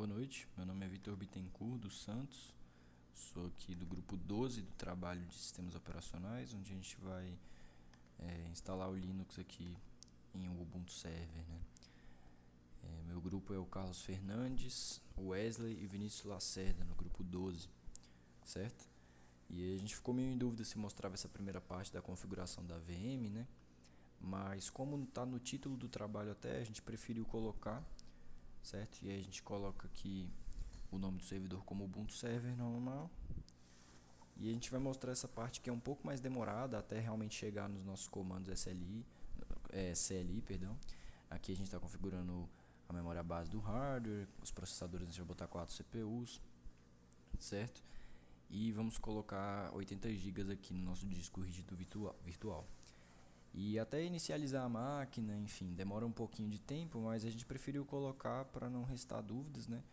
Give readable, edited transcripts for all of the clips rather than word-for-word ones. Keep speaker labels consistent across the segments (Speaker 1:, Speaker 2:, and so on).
Speaker 1: Boa noite, meu nome é Vitor Bittencourt dos Santos, sou aqui do grupo 12 do trabalho de sistemas operacionais, onde a gente vai instalar o Linux aqui em um Ubuntu Server, né? Meu grupo é o Carlos Fernandes, o Wesley e o Vinícius Lacerda, no grupo 12, certo? E a gente ficou meio em dúvida se mostrava essa primeira parte da configuração da VM, né? Mas como está no título do trabalho até, a gente preferiu colocar, certo? E aí a gente coloca aqui o nome do servidor como Ubuntu Server normal. E a gente vai mostrar essa parte que é um pouco mais demorada até realmente chegar nos nossos comandos CLI, perdão. Aqui a gente está configurando a memória base do hardware, os processadores a gente vai botar 4 CPUs, certo? E vamos colocar 80 GB aqui no nosso disco rígido virtual. E até inicializar a máquina, enfim, demora um pouquinho de tempo, mas a gente preferiu colocar para não restar dúvidas, né?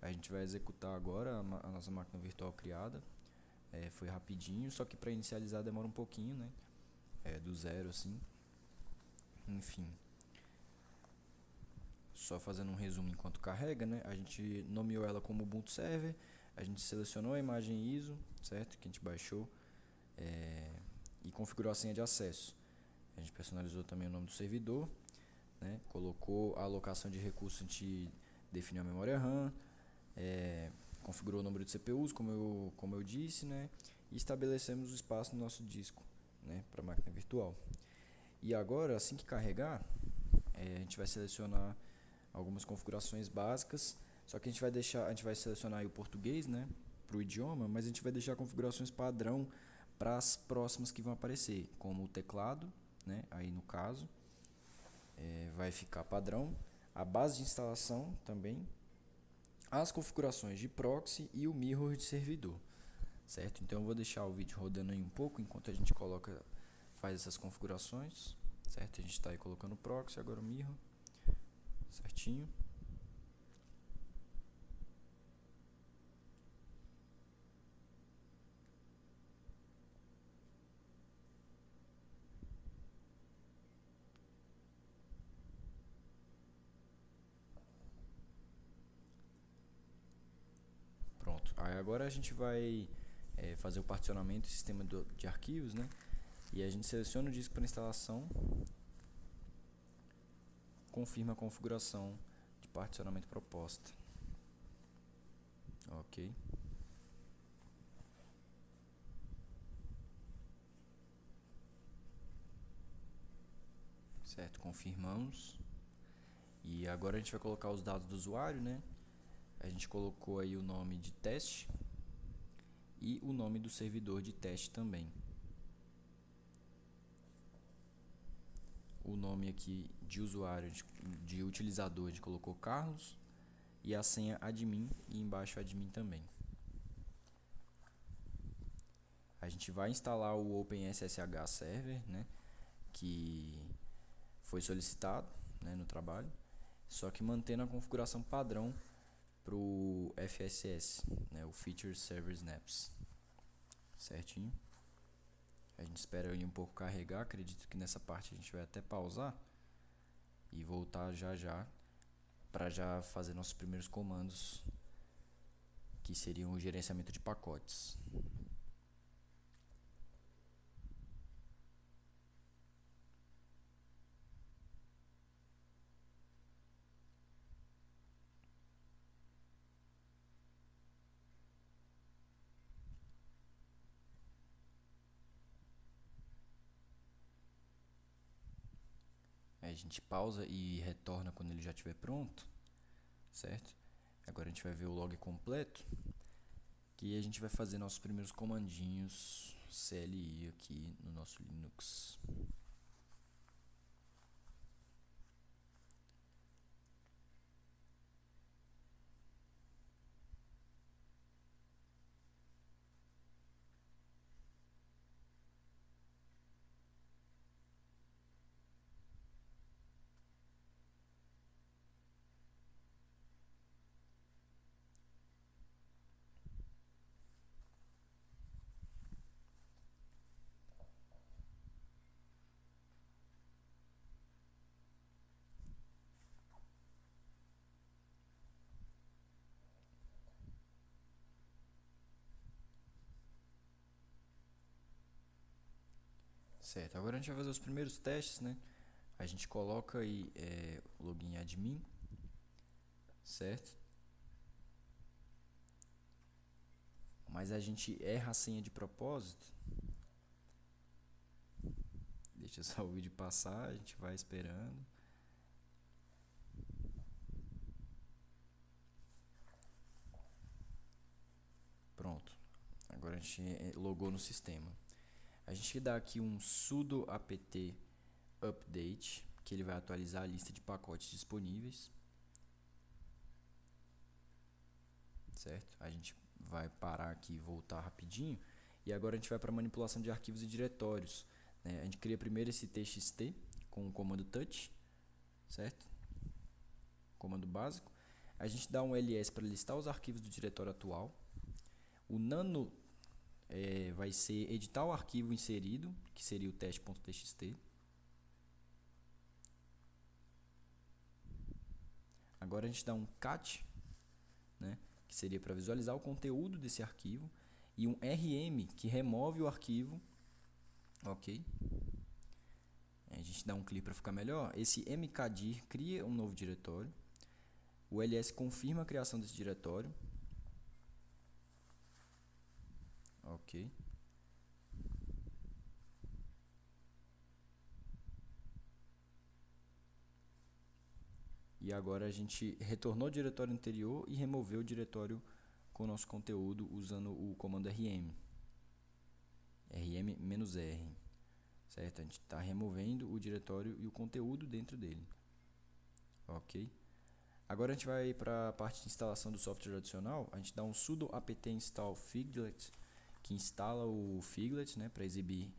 Speaker 1: A gente vai executar agora a nossa máquina virtual criada. Foi rapidinho, só que para inicializar demora um pouquinho, né? Do zero assim. Enfim. Só fazendo um resumo enquanto carrega, né? A gente nomeou ela como Ubuntu Server. A gente selecionou a imagem ISO, certo? Que a gente baixou. E configurou a senha de acesso. A gente personalizou também o nome do servidor, né? Colocou a alocação de recursos, a gente definiu a memória RAM, configurou o número de CPUs, como eu disse, né? E estabelecemos o espaço no nosso disco, né? Para a máquina virtual. E agora, assim que carregar, a gente vai selecionar algumas configurações básicas, só que a gente vai selecionar aí o português, né? Para o idioma, mas a gente vai deixar configurações padrão para as próximas que vão aparecer, como o teclado, né? Aí no caso, vai ficar padrão, a base de instalação também, as configurações de proxy e o mirror de servidor, certo? Então eu vou deixar o vídeo rodando aí um pouco enquanto a gente faz essas configurações, certo? A gente está aí colocando o proxy, agora o mirror, certinho. Pronto. Aí agora a gente vai fazer o particionamento do sistema de arquivos, né? E a gente seleciona o disco para instalação, confirma a configuração de particionamento proposta. Ok. Certo, confirmamos. E agora a gente vai colocar os dados do usuário, né? A gente colocou aí o nome de teste e o nome do servidor de teste também. O nome aqui de usuário, de utilizador, a gente colocou Carlos e a senha admin e embaixo admin também. A gente vai instalar o OpenSSH Server, né, que foi solicitado, né, no trabalho, só que mantendo a configuração padrão para o FSS, né, o Feature Server Snaps, certinho. A gente espera aí um pouco carregar, acredito que nessa parte a gente vai até pausar e voltar já para já fazer nossos primeiros comandos, que seriam o gerenciamento de pacotes. Aí a gente pausa e retorna quando ele já estiver pronto, certo? Agora a gente vai ver o log completo, que a gente vai fazer nossos primeiros comandinhos CLI aqui no nosso Linux. Certo, agora a gente vai fazer os primeiros testes, né? A gente coloca aí o login admin, certo? Mas a gente erra a senha de propósito. Deixa só o vídeo passar, a gente vai esperando. Pronto, agora a gente logou no sistema. A gente dá aqui um sudo apt update, que ele vai atualizar a lista de pacotes disponíveis. Certo? A gente vai parar aqui e voltar rapidinho. E agora a gente vai para manipulação de arquivos e diretórios. Né? A gente cria primeiro esse txt com o comando touch, certo? Comando básico. A gente dá um ls para listar os arquivos do diretório atual. O nano vai ser editar o arquivo inserido, que seria o teste.txt. Agora a gente dá um cat, né, que seria para visualizar o conteúdo desse arquivo, e um rm, que remove o arquivo. Ok. A gente dá um clique para ficar melhor. Esse mkdir cria um novo diretório. O ls confirma a criação desse diretório. Ok. E agora a gente retornou ao diretório anterior e removeu o diretório com o nosso conteúdo usando o comando rm. rm-r. Certo? A gente está removendo o diretório e o conteúdo dentro dele. Ok. Agora a gente vai para a parte de instalação do software adicional. A gente dá um sudo apt install figlet, que instala o figlet, né, para exibir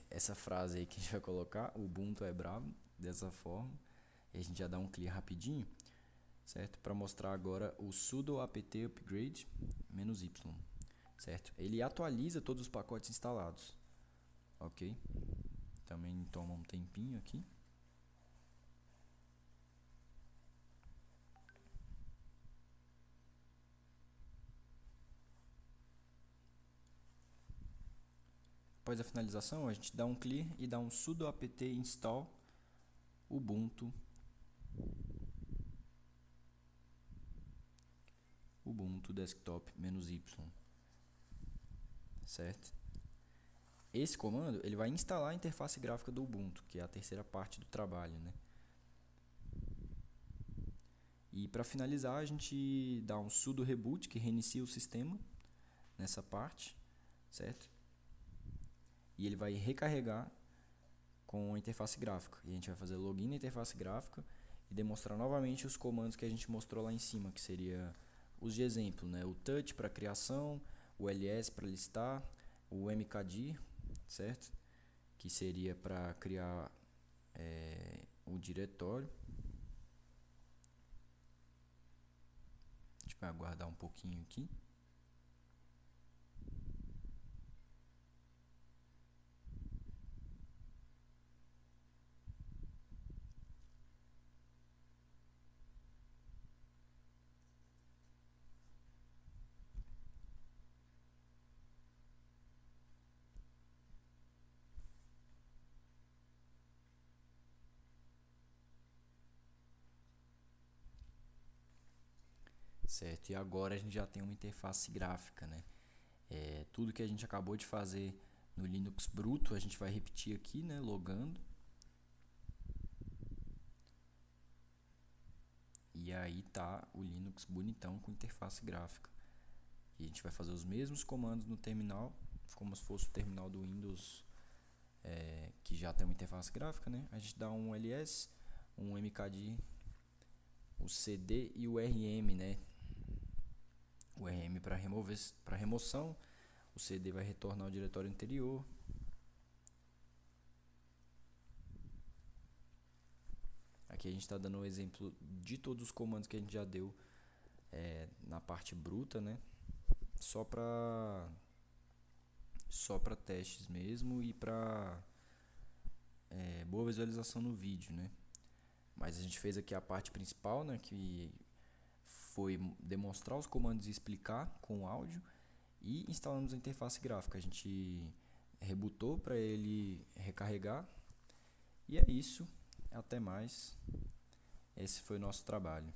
Speaker 1: essa frase aí que a gente vai colocar, o Ubuntu é bravo, dessa forma. E a gente já dá um clear rapidinho, certo? Para mostrar agora o sudo apt upgrade -y, certo? Ele atualiza todos os pacotes instalados, ok? Também toma um tempinho aqui. Após a finalização, a gente dá um clear e dá um sudo apt install Ubuntu desktop -y, certo? Esse comando ele vai instalar a interface gráfica do Ubuntu, que é a terceira parte do trabalho, né? E para finalizar, a gente dá um sudo reboot, que reinicia o sistema nessa parte, certo? E ele vai recarregar com a interface gráfica. E a gente vai fazer login na interface gráfica e demonstrar novamente os comandos que a gente mostrou lá em cima, que seria os de exemplo, né? O touch para criação, o ls para listar, o mkdir, certo? Que seria para criar o diretório. A gente vai aguardar um pouquinho aqui. Certo, e agora a gente já tem uma interface gráfica, né? Tudo que a gente acabou de fazer no Linux bruto, a gente vai repetir aqui, né? Logando. E aí tá o Linux bonitão com interface gráfica. E a gente vai fazer os mesmos comandos no terminal, como se fosse o terminal do Windows, que já tem uma interface gráfica, né? A gente dá um ls, um mkdir, o cd e o rm, né? O rm para remoção, o cd vai retornar ao diretório anterior. Aqui a gente está dando um exemplo de todos os comandos que a gente já deu na parte bruta, né? Só para testes mesmo e para boa visualização no vídeo, né? Mas a gente fez aqui a parte principal, né? Que foi demonstrar os comandos e explicar com o áudio, e instalamos a interface gráfica. A gente rebootou para ele recarregar. E é isso. Até mais. Esse foi o nosso trabalho.